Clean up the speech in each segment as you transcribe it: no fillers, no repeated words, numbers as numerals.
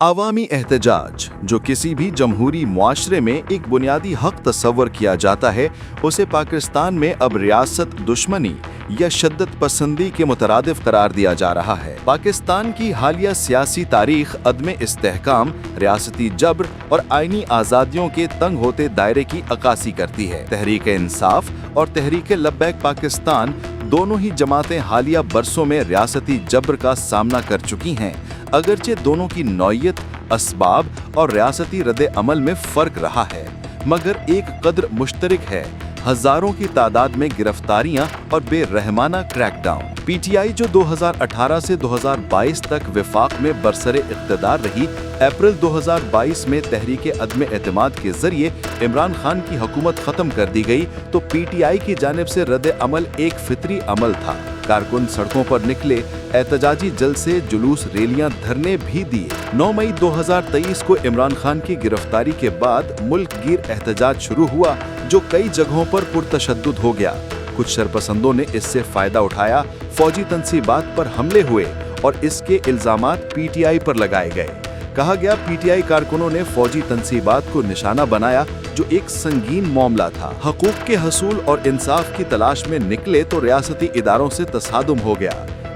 अवामी एहतजाज, जो किसी भी जमहूरी मुआशरे में एक बुनियादी हक तस्वर किया जाता है, उसे पाकिस्तान में अब रियासत दुश्मनी या शिद्दत पसंदी के मुतरादिफ करार दिया जा रहा है। पाकिस्तान की हालिया सियासी तारीख अदम इस्तेहकाम, रियासती जबर और आईनी आज़ादियों के तंग होते दायरे की अक्कासी करती है। तहरीक इंसाफ और तहरीक लब्बैक पाकिस्तान दोनों ही जमातें हालिया बरसों में रियासती जबर का सामना कर चुकी हैं, अगरचे दोनों की नौयत, असबाब और रियासती रद्द अमल में फ़र्क रहा है, मगर एक कदर मुश्तरक है: हज़ारों की तादाद में गिरफ्तारियां और बेरहमाना क्रैकडाउन। पीटीआई, जो 2018 से 2022 तक वफाक में बरसरे इक़्तिदार रही, अप्रैल 2022 में तहरीक अदम एतमाद के जरिए इमरान खान की हुकूमत ख़त्म कर दी गई, तो पीटीआई की जानिब से रद्द अमल एक फितरी अमल था। कारकुन सड़कों पर निकले, एहतजाजी जलसे, जुलूस, रैलियां, धरने भी दिए। 9 मई 2023 को इमरान खान की गिरफ्तारी के बाद मुल्क गिर एहतजाज शुरू हुआ, जो कई जगहों पर पुरतशद्दुद हो गया। कुछ शरपसंदों ने इससे फायदा उठाया, फौजी तंसीबात पर हमले हुए और इसके इल्जामात पीटीआई पर लगाए गए। कहा गया पीटीआई कारकुनों ने फौजी तंसीबात को निशाना बनाया, जो एक संगीन मामला था। हकूक के हसूल और इंसाफ की तलाश में निकले तो रियासती इदारों से तसादुम हो गया।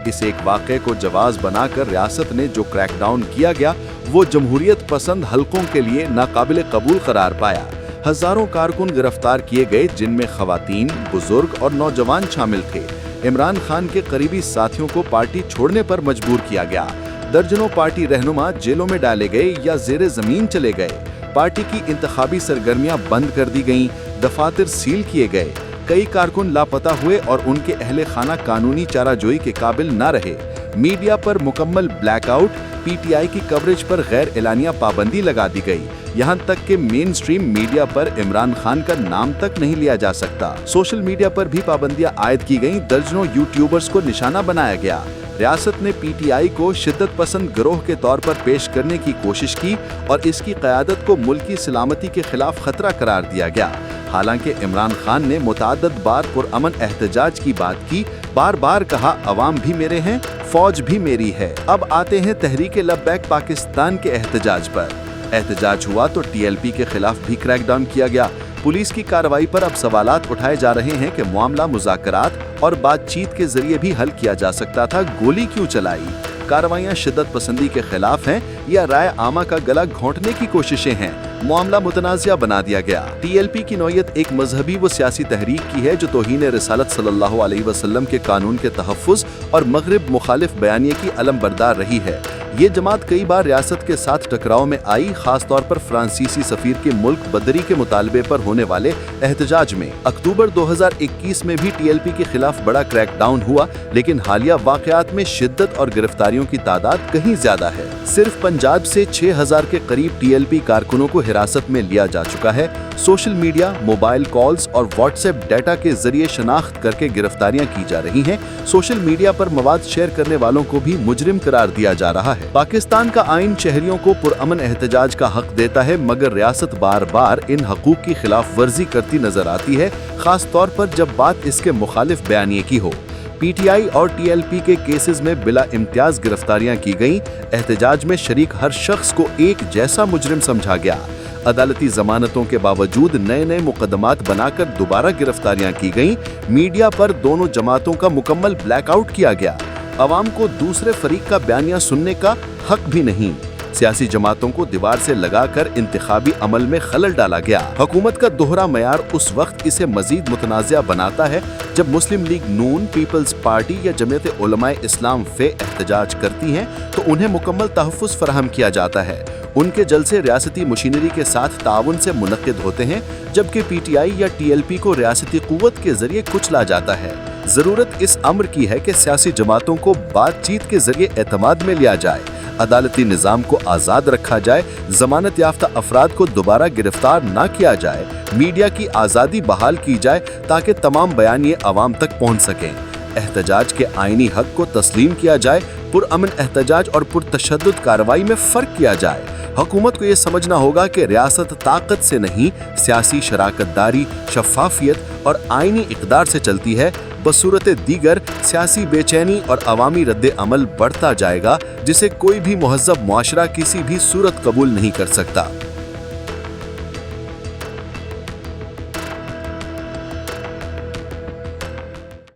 इस एक वाक़े को जवाज बनाकर रियासत ने जो क्रैकडाउन किया गया, वो जमहूरियत पसंद हलकों के लिए नाकाबिल कबूल करार पाया। हजारों कारकुन गिरफ्तार किए गए, जिनमें खवातीन, बुजुर्ग और नौजवान शामिल थे। इमरान खान के करीबी साथियों को पार्टी छोड़ने पर मजबूर किया गया। दर्जनों पार्टी रहनुमा जेलों में डाले गए या जेरे जमीन चले गए। पार्टी की इंतखाबी सरगर्मियां बंद कर दी गईं, दफातर सील किए गए। कई कारकुन लापता हुए और उनके अहले खाना कानूनी चाराजोई के काबिल न रहे। मीडिया पर मुकम्मल ब्लैकआउट, पीटीआई की कवरेज पर गैर एलानिया पाबंदी लगा दी गई। यहाँ तक कि मेन स्ट्रीम मीडिया पर इमरान खान का नाम तक नहीं लिया जा सकता। सोशल मीडिया पर भी पाबंदियां आयद की गईं, दर्जनों यूट्यूबर्स को निशाना बनाया गया। रियासत ने पीटीआई को शिद्दत पसंद गिरोह के तौर पर पेश करने की कोशिश की और इसकी क़यादत को मुल्की सलामती के खिलाफ खतरा करार दिया गया। हालांकि इमरान खान ने मुतअद्दिद बार पुरअमन एहतजाज की बात की, बार बार कहा अवाम भी मेरे हैं, फौज भी मेरी है। अब आते हैं तहरीक लब्बैक पाकिस्तान के एहतजाज पर। एहतजाज हुआ तो टीएलपी के खिलाफ भी क्रैकडाउन किया गया। पुलिस की कार्रवाई पर अब सवालात उठाए जा रहे हैं कि मामला मुज़ाकरात और बातचीत के जरिए भी हल किया जा सकता था, गोली क्यों चलाई? कार्रवाइयां शिद्दत पसंदी के खिलाफ हैं या राय आमा का गला घोंटने की कोशिशें हैं? मामला मुतनाज़िया बना दिया गया। टीएलपी की नौयत एक मजहबी व सियासी तहरीक की है, जो तौहीन रिसालत सल्लल्लाहु अलैहि वसल्लम के कानून के तहफ़्फ़ुज़ और मग़रिब मुखालिफ बयानिए की अलमबरदार रही है। ये जमात कई बार रियासत के साथ टकराव में आई, खास तौर पर फ्रांसीसी सफीर के मुल्क बदरी के मुतालबे पर होने वाले एहतजाज में। अक्टूबर 2021 में भी टीएलपी के खिलाफ बड़ा क्रैकडाउन हुआ, लेकिन हालिया वाक़यात में शिद्दत और गिरफ्तारियों की तादाद कहीं ज्यादा है। सिर्फ पंजाब से 6000 के करीब टीएलपी कारकुनों को हिरासत में लिया जा चुका है। सोशल मीडिया, मोबाइल कॉल्स और व्हाट्सएप डाटा के जरिए शनाख्त करके गिरफ्तारियां की जा रही हैं। सोशल मीडिया पर मवाद शेयर करने वालों को भी मुजरिम करार दिया जा रहा है। पाकिस्तान का आइन शहरियों को पुरअमन एहतजाज का हक देता है, मगर रियासत बार बार इन हकूक की खिलाफ वर्जी करती नजर आती है, खास तौर पर जब बात इसके मुखालिफ बयानिए की हो। पीटीआई और टीएलपी के केसेस में बिला इम्तियाज गिरफ्तारियां की गईं। एहतजाज में शरीक हर शख्स को एक जैसा मुजरिम समझा गया। अदालती जमानतों के बावजूद नए नए मुकदमात बनाकर दोबारा गिरफ्तारियां की गईं। मीडिया पर दोनों जमातों का मुकम्मल ब्लैकआउट किया गया। अवाम को दूसरे फरीक का बयानिया सुनने का हक भी नहीं। सियासी जमातों को दीवार से लगाकर इंतखाबी अमल में खलल डाला गया। हुकूमत का दोहरा मयार उस वक्त इसे मजीद मुतनाज़िया बनाता है जब मुस्लिम लीग नून, पीपल्स पार्टी या जमीयत उलमाए इस्लाम फे एहतजाज करती हैं, तो उन्हें मुकम्मल तहफ़्फ़ुज़ फराहम किया जाता है। उनके जलसे रियासती मशीनरी के साथ ताउन से मुनक्किद होते हैं, जबकि पीटीआई या टीएलपी को रियासती कुव्वत के जरिए कुचला जाता है। जरूरत इस अम्र की है कि सियासी जमातों को बातचीत के जरिए एतमाद में लिया जाए, अदालती निज़ाम को आज़ाद रखा जाए, जमानत याफ्ता अफराद को दोबारा गिरफ्तार न किया जाए, मीडिया की आज़ादी बहाल की जाए ताकि तमाम बयानिए अवाम तक पहुँच सकें। एहतजाज के आईनी हक को तस्लीम किया जाए, पुरअमन एहतजाज और पुरतशद्दुद कार्रवाई में फ़र्क किया जाए। हुकूमत को ये समझना होगा कि रियासत ताकत से नहीं, सियासी शराकतदारी, शफाफियत और आईनी इक़दार से चलती है। बसूरत दीगर सियासी बेचैनी और अवामी रद्द अमल बढ़ता जाएगा, जिसे कोई भी मुहज़्ज़ब मुआशरा किसी भी सूरत कबूल नहीं कर सकता।